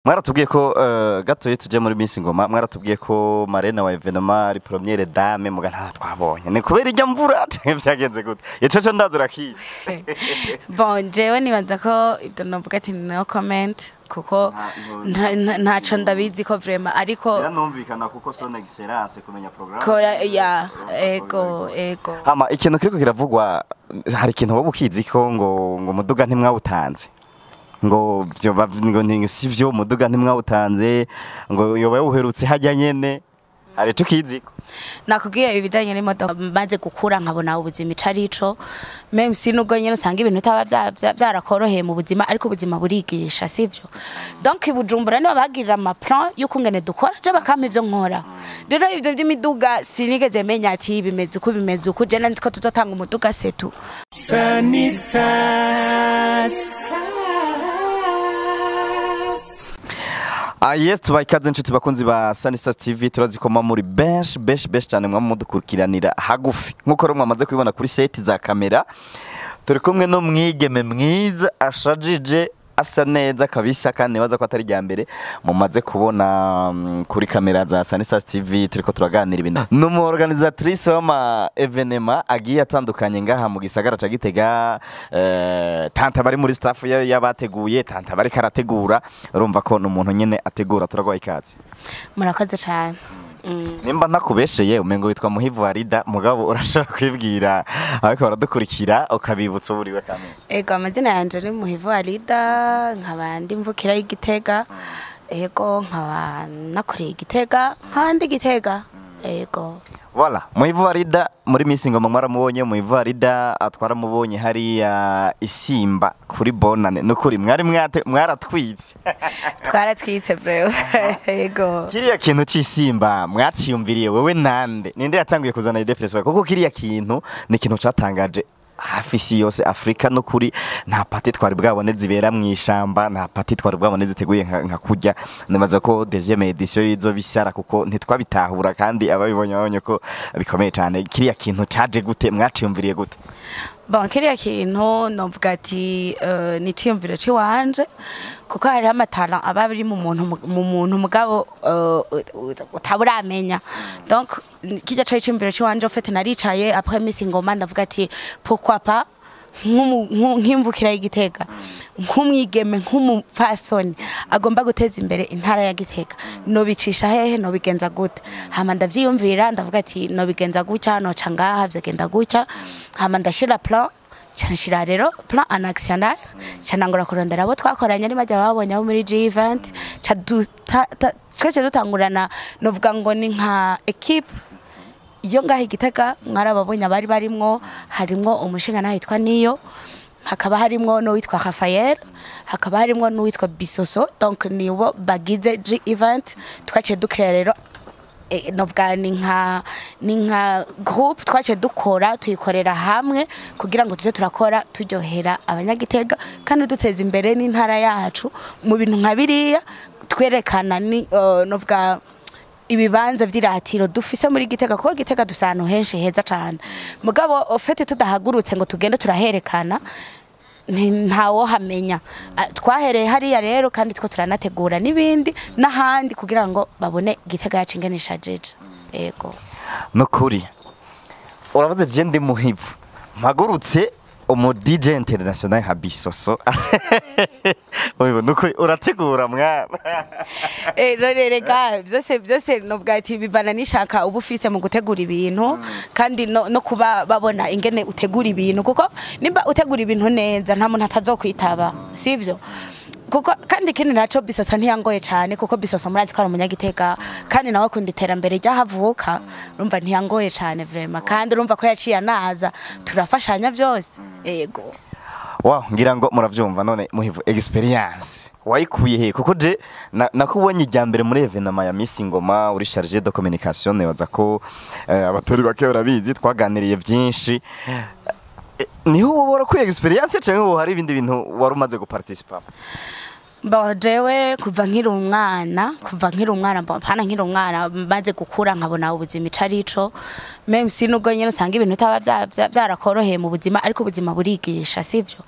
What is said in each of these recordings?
mwaratubwiye ko gatoye tuje muri Miss Ngoma mwaratubwiye ko marena wa evenement ari première dame muga nta twabonye ni kubera ijya mvura byagenze gute yecoco ndazura ki bon jewe nibaza ko ibyo novuga ati no comment kuko ntaco ndabizi ko vraiment ariko numvikana kuko son excellence kumenya programme ko ya ego hama ikintu kiriko kiravugwa hari ikintu wowe ukizi ko ngo Umuduga ntimwawutanze ngo byo sivyo Umuduga ntimwawutanze ngo yoba uherutse hajya nyene ari tukiziko nakubwiye ibijanye n'imodoka maze gukura nkabona ubuzima icarico même si nubwo nyene usanga ibintu taba byarakoroheye mu buzima ariko ubuzima burigisha sivyo donc Bujumbura niba bagirira ama plan y'ukungene dukora je bakampa ivyo nkora rero ivyo by'imiduga sinigeze menya ati bimeze uko bimeze uko je nandiko tuzotanga umuduga setu yes tubayikaze nshuti bakunzi ba Sanistars Tv turazikoma muri bench cyane mwamudukurikiranira hagufi nkuko ro mwamaze kubibona kuri set za kamera turi kumwe no mwigeme mwiza ashajije asa neza kabisa kandi waza ko atari rya mbere mumaze kubona kuri kamera za Sanistars TV turiko turaganira ibintu numu organisatrice w'ama evenement agiye atandukanye ngaha mu gisagara ca Gitega tanta bari muri staff yabateguye tanta bari karategura urumva ko numuntu nyene ategura turagwa ikaze murakoze cyane nimba ntakubesheye umengo witwa Muhivu Alida mugabo urashaka kwibwira ariko baradukurikira ukabibutsa buriwe kamwe ego amazina yanje ni Muhivu Alida nkabandi mvukira I Gitega ego nkaba nakoreye Gitega handi Gitega ego voilà Muhivu Alida muri Miss Ngoma mwaramubonye Muhivu Alida atwara mubonye hari isimba kuri bonane nukuri mwaratwitse twaratwitse bro ego kiriya kintu cy'isimba mwaciyumviriye wewe ninde yatanguye kuzana idée principale kuko kiriya kintu ni kintu catangaje hafi si yose Afrika no kuri nta pati twari bwabone zibera mu ishamba nta pati twari bwabone ziteguye nka kujya namaze ko deuxième edition yizo bisara kuko ntitwabitahura kandi ababibonye babonye ko bikomeye cyane kiriya kintu caje gute mwaciyumviriye gute bon kiriya kintu novuga ati ni ciyumviro ciwanje kuko hari amatara ababiri mu muntu mugabo utaburamenya donc kijya cyo ciyumviro ciwanje ofete naricaye après Miss Ngoma ndavuga ati pourquoi pas nk'imvukira y'Igitega nk'umwigeme nk'umupfasoni agomba guteza imbere intara ya Gitega no bicisha hehe no bigenza gute hama ndavyiyumvira ndavuga ati no bigenza gutya no cangaha vyagenda gutya hama ndashira plan chanshira rero plan en actionnaire chanangura kurondera abo twakoranye ari majya babonye abo muri G20 twese dutangurana novuga ngo ni nka equipe iyo ngaho Igitega mwarababonye abari barimwo harimwo umushinga nahitwa niyo hakaba harimwo no witwa Raphael hakaba harimwo no witwa Bisoso donc nibo bagize G event twace dukira rero novuga ni nka group twace dukora tuyikorera hamwe kugira ngo tuje turakora turyohera abanyagitega kandi duteza imbere n'intara yacu mu bintu nka biriya twerekana ni novuga ibibanza vy'iratiro dufise muri Gitega kuko Gitega dusano henshi heza cyane mugabo ofete tudahagurutse ngo tugende turaherekana ntawo hamenya twahereye hariya rero kandi two turanategura nibindi nahandi kugira ngo babone Gitega yacinganisha jeje ego no kuri uravuze je ndi Muhivu mpagurutse umu DJ international nka Bisoso oyo nuko urategura mwana rega byose no bwati bivana nishaka ubufise mu gutegura ibintu kandi no kuba babona ingene utegura ibintu kuko nimba utegura ibintu neza nta muntu atazokwitaba sivyo kuko kandi kindi naco Bisoso ntiyangoye cyane kuko Bisoso murazi ko ari umunyagitega kandi nawe kundi terambere ryahavuka urumva ntiyangoye cyane vraiment kandi urumva ko yaciye anaza turafashanya byose ego wow ngira ngo muravyumva none Muhivu experience wayikuye he kuko je nakubonye ijyambere muri evenement ya Miss Ngoma uri chargé de communication nebaza ko abatori bake barabizi twaganiriye byinshi niho ubora ku experience cyangwa hari ibindi bintu warumaze guparticipa jewe kuva nkiri umwana mpana nkiri umwana maze gukura nkabona ubuzima icarico même si nubwo nyene usanga ibintu taba byarakoroheye mu buzima ariko ubuzima burigisha sivyo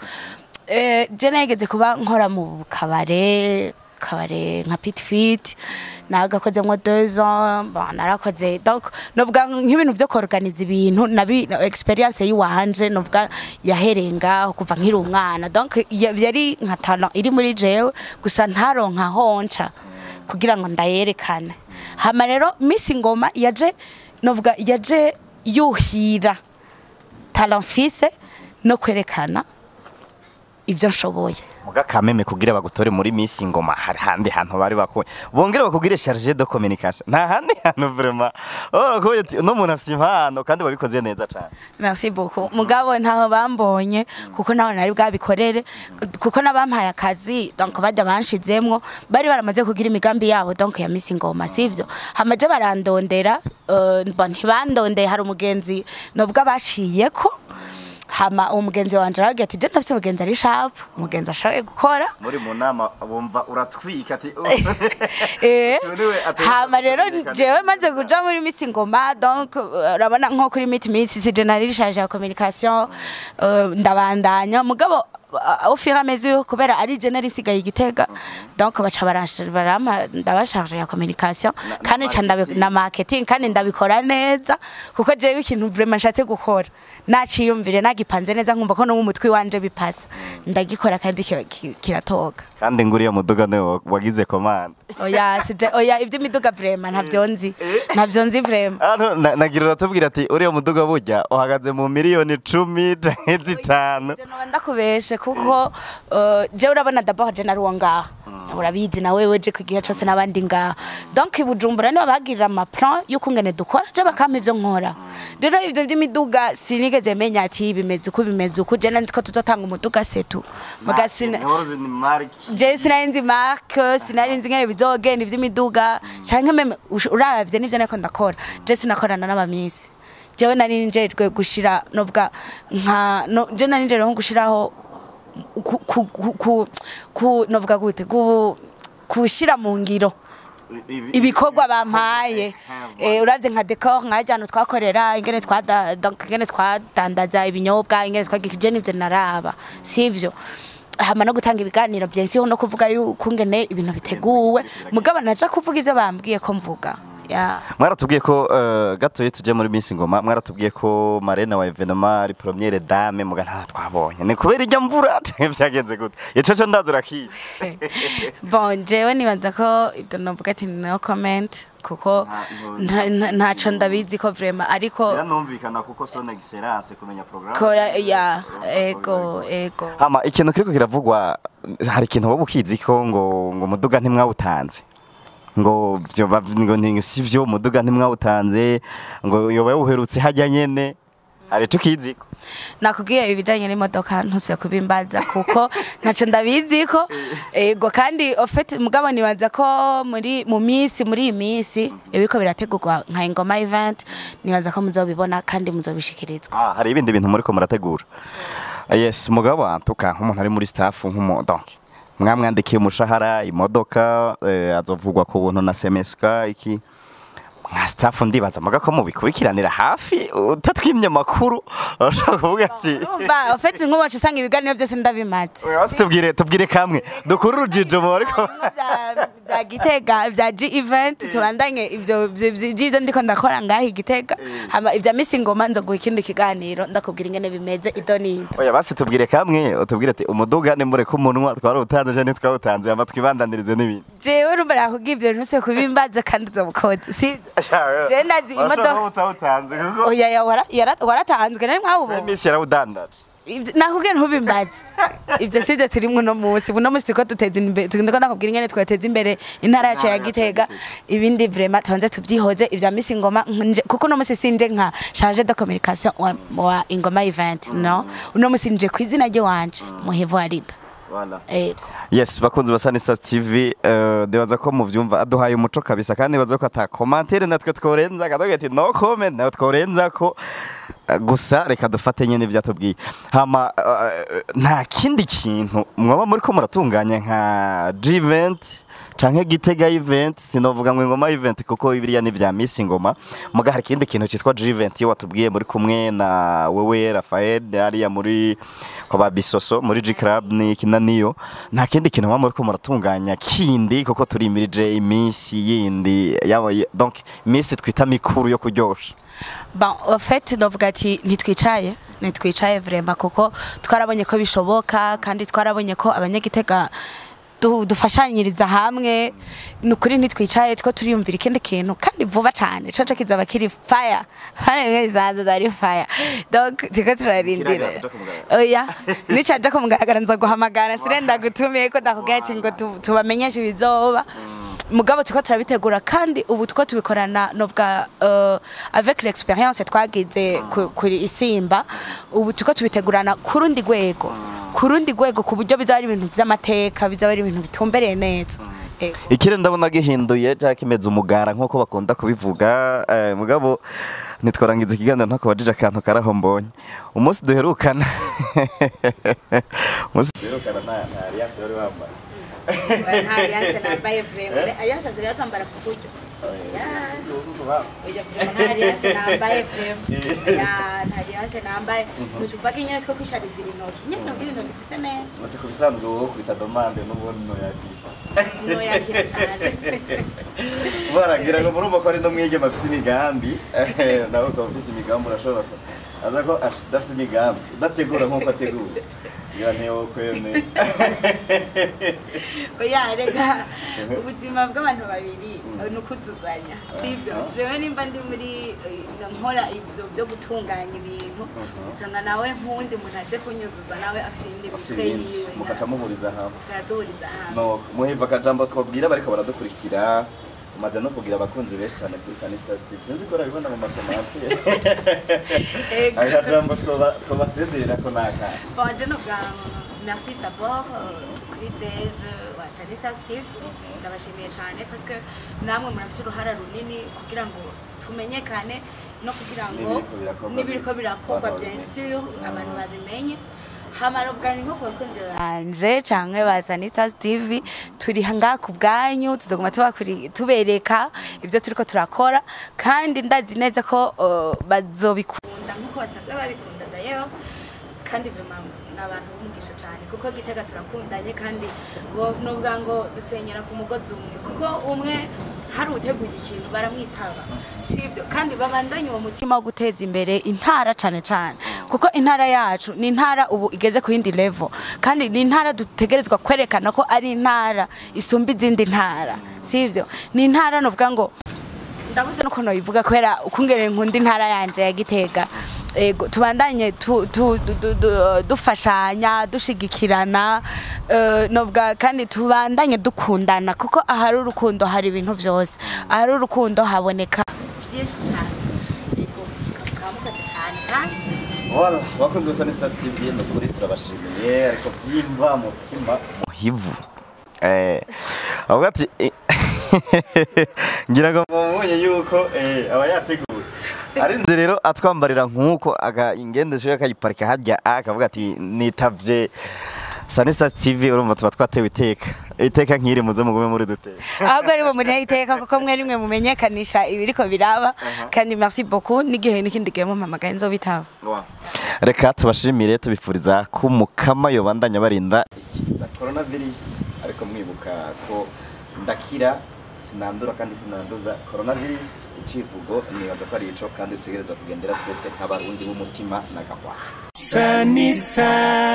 je nageze kuba nkora mu kabare kabare nka Pit Fit nagakozemo 2 ans narakoze donc novuga nk'ibintu byo korganiza ibintu nabi experience yiwanje novuga yaherenga kuva nkiri umwana donc yari nka talent iri muri jewe gusa ntaronka honca kugira ngo ndayerekane hama rero Miss Ngoma yaje novuga yaje yuhira talent fise no kwerekana ivyo nshoboye muga kameme kugira bagutore muri Miss Ngoma hari handi hantu bari bakuye bongera bakugire charge de communication nta handi hantu vraiment kuye no muntu afite impano kandi babikoze neza cyane. Merci beaucoup mugabo ntaho bambonye kuko naho nari bwabikorere kuko nabampaye akazi donc bajya banshizemwo bari baramaze kugira imigambi yabo donc ya Miss Ngoma sivyo hamaje barandondera ntibandondeye hari umugenzi novuga baciyeko hama umugenzi wanje aragira ati je ndafite umugenzi ari sharp umugenzi ashoboye gukora muri mu nama bumva uratwika ati hama rero jewe maze kuja muri Miss Ngoma donc urabona nko kuri Miss general charge ya communication ndabandanya mugabo au fur et à mesure kubera ari je nari sigaye I Gitega donc baca barama ndabasharge ya communication kandi na marketing kandi ndabikora neza kuko jewe ikintu vraiment nshatse gukora naciyumvire nagipanze neza nkumva ko no mu mutwe wanje bipasa ndagikora kandi kiratoka kandi nguriye Umuduga ne wagize commande oya ivyo miduga vraiment ntavyo nzi vraiment nagira tubwira ati uriye Umuduga burya uhagaze mu miliyoni 10 canke 5 ndakubeshe kuko je urabona d'abord je naruwa ngaha urabizi na wewe je kugihe cyose nabandi ngaha donc Bujumbura niba bagirira ama plan yo kungene dukora je bakampa ivyo nkora rero ivyo by'imiduga sinigeze menya ati bimeze uko je nandiko tutotanga umuduga setu magasina je sinarinzi marque sinarinzi ngene bizogenda ivy'imiduga canke meme uravye nivyo nako ndakora je sinakorana n'abamisi jewe nari njejwe gushira novuga nka je nari njejwe nko gushiraho novuga gute kushira mu ngiro ibikorwa bampaye uravye nka decor nkajyano twakorera ingene twadandaza ibinyobwa ingene twagikije nivyo naraba sivyo hama no gutanga ibiganiro byensiho no kuvuga yuko ngene ibintu biteguwe mugabo naje kuvuga ivyo bambwiye ko mvuga mwaratubwiye ko gatoye tuje muri Miss Ngoma mwaratubwiye ko marena wa evenement ari première dame muga nta twabonye ni kubera ijya mvura byagenze gute yecoco ndazura ki bon jewe nibaza ko ibyo novuga ati no comment kuko ntaco ndabizi ko vraiment ariko yanumvikana kuko son excellence kumenya programme ko ego hama ikintu kiriko kiravugwa hari ikintu wowe ukizi ko ngo Umuduga ntimwawutanze ngo sivyo Umuduga ntimwawutanze ngo yoba uherutse hajya nyene ari tukiziko nakubwiye ibijanye n'imodoka ntuse kubimbaza kuko naco ndabiziko ego kandi ofete mugabo nibaza ko muri iyi minsi ibiko birategurwa nka Ingoma event nibaza ko muzobibona kandi muzobishikirizwa hari ibindi bintu muri ko murategura yes mugabo antuka nk'umuntu ari muri staff donc mwamwandikiye umushahara imodoka azovugwa ku buntu na semeska iki nka staff ndibaza muga ko mubikurikiranira hafi utatwimye amakuru urashaka kuvuga ati umva ofete nk'uwacu usanga ibiganiro byose ndabimaze tubwire kamwe dukura urujijo mu ariko bya Gitega bya G event tubandanye ivyo ndiko ndakora ngaho I Gitega hama ivya Miss Ngoma nzoguha ikindi kiganiro ndakubwira ingene bimeze idonido oya basi tubwire kamwe utubwire ati Umuduga ne mure kumunwa twarutanze je ntitwawutanze ama twibandanirize n'ibindi jewe urumva nakubwiye ivyo ntuse kubimbaza kandi uzobukoze si je nazi imodoka utanze oya waratanzwe nari mwabo Miss yarawudandaje nakubwiye ntubimbaze ivyo sivyo turimwe no munsi buno munsi ko duteza imbere ndiko ndakubwira ingene twateza imbere intara yacu ya Gitega ibindi vraiment tonze tubyihoze ivya Miss Ngoma kuko no munsi sinje nka charge de communication wa Ingoma event no uno munsi nje kwizina rye wanje Muhivu Alida. Voilà. Yes, bakunzi ba Sanistars TV debaza ko muvyumva aduhaye umuco kabisa kandi baza ko ata commentaire natwe tworenza kadoga ati no comment natwe tworenza ko gusa reka dufate nyene vyatubwiye hama nta kindi kintu mwaba muri ko muratunganya nka G event canke Gitega event sinovuga ngo Ingoma event kuko ibiriya ni vya Miss Ngoma muga hari kindi kintu citwa G event yo watubwiye muri kumwe na wewe Rafael ari ya muri kwa babisoso muri G club ni kinaniyo nta kindi kintu muri ko muratunganya kindi kuko turi imirije iminsi yindi yaba donc Miss twita mikuru yo kuryosha. Bon, en fait novuga ati nitwicaye vraiment kuko twarabonye ko bishoboka kandi twarabonye ko abanyagitega dufashanyiriza hamwe nukuri ntitwicaye two turiyumvira ikindi kintu kandi vuba cyane caca kizaba kiri fire hane zaza zari fire donc tiko turarindira oya nicaje ko mugaragara nza guhamagara sirenda gutumiye ko ndakubwiye ngo tubamenyeshe ibizoba mugabo tuko turabitegura kandi ubu tuko tubikorana novuga avec l'expérience twagize kuri isimba ubu tuko tubitegurana kurundi gwego ku buryo bizari ibintu by'amateka bizaba ari ibintu bitumbereye neza. Ikire ndabona gihinduye cyakimeze umugara nko bakunda kubivuga mugabo nitwarangiza ikiganiro ntako bajije akantu karaho mbonye umunsi duherukana na Alias wari wambaye nta Alias nambaye vraiment Alias asigaye atambara ku buryo nambaye utubaki nyene two kwishariza intoki nyene intoki zise neza ko bisanzwe wowe kwita domande n'ubundi no yakira cyane baragira ngo murumva ko ari no mwige mafisi imigambi nawe ko mafisi imigambi urashobora aza ko dafisi imigambi udategura nkuko ategura Yanteo kwene oya rega ubuzima bw'abantu babiri nukuzuzanya sivyo jewe nimba ndi muri nkora ibyo byo gutunganya ibintu usanga nawe nkundi umuntu aje kunyuzuza nawe afite indi bitwe yiwe mukaca muhuriza hamwe tukaduriza hamwe no muhiva kajambo twabwira bariko baradukurikira umaze no kugira abakunzi benshi cyane kuri Sanistars Tv sinzi ko rabibona mu Commentaire akajambo twabasezerera ko naka bonje no bwa merci d'abord kuri deje wa Sanistars Tv ndabashimiye cyane parce que namwe murafite uruhara runini kugira ngo tumenyekane no kugira ngo nibiriko birakorwa bien sûr abantu babimenye hamara ubwani nko bakunze banje canke ba Sanistars TV turi hanga ku bwanyu tuzoguma tubereka ivyo turiko turakora kandi ndazi neza ko bazobikunda nkuko basanzwe babikunda dayo kandi vraiment nabantu bumugisha cyane kuko Gitega turakundanye kandi bo nubwa ngo dusenyera ku mugozi umwe kuko umwe hari uteguye ikintu baramwitaba sivyo kandi babandanye uwo mutima wo guteza imbere intara cyane kuko intara yacu ni intara ubu igeze ku yindi level kandi ni intara dutegerezwa kwerekana ko ari intara isumba izindi ntara sivyo ni intara novuga ngo ndabuze nuko no ivuga kwera ukungere nkundi intara yanje ya Gitega tubandanye dufashanya dushigikirana novuga kandi tubandanye dukundana kuko ahari urukundo hari ibintu byose ahari urukundo haboneka byinshi cyane kamukate cyane kandi wala wakunze Sanistars TV no kuri turabashimiye ariko byimva mutima Muhivu avuga ati ngira ngo mubonye yuko aba yateguye arinze rero atwambarira nkuko ingendesho akayiparika hajya akavuga ati nitavye Sanistars TV urumva tuba twatewe iteka nkiri muze mugume muri duteka ahubwo ari bo muri iteka kuko mwe rimwe mumenyekanisha ibiriko biraba kandi merci beaucoup n'igihe n'ikindi gihe mpamagaye nzobitaba reka tubashimire tubifuriza ko mukama yobandanya barinda ikiza coronavirus ariko mwibuka ko ndakira sinandura kandi sinanduza coronavirus icivugo nibaza ko ari ico kandi tugereza kugendera twese nk'abarundi b'umutima n'agakwa Sanistars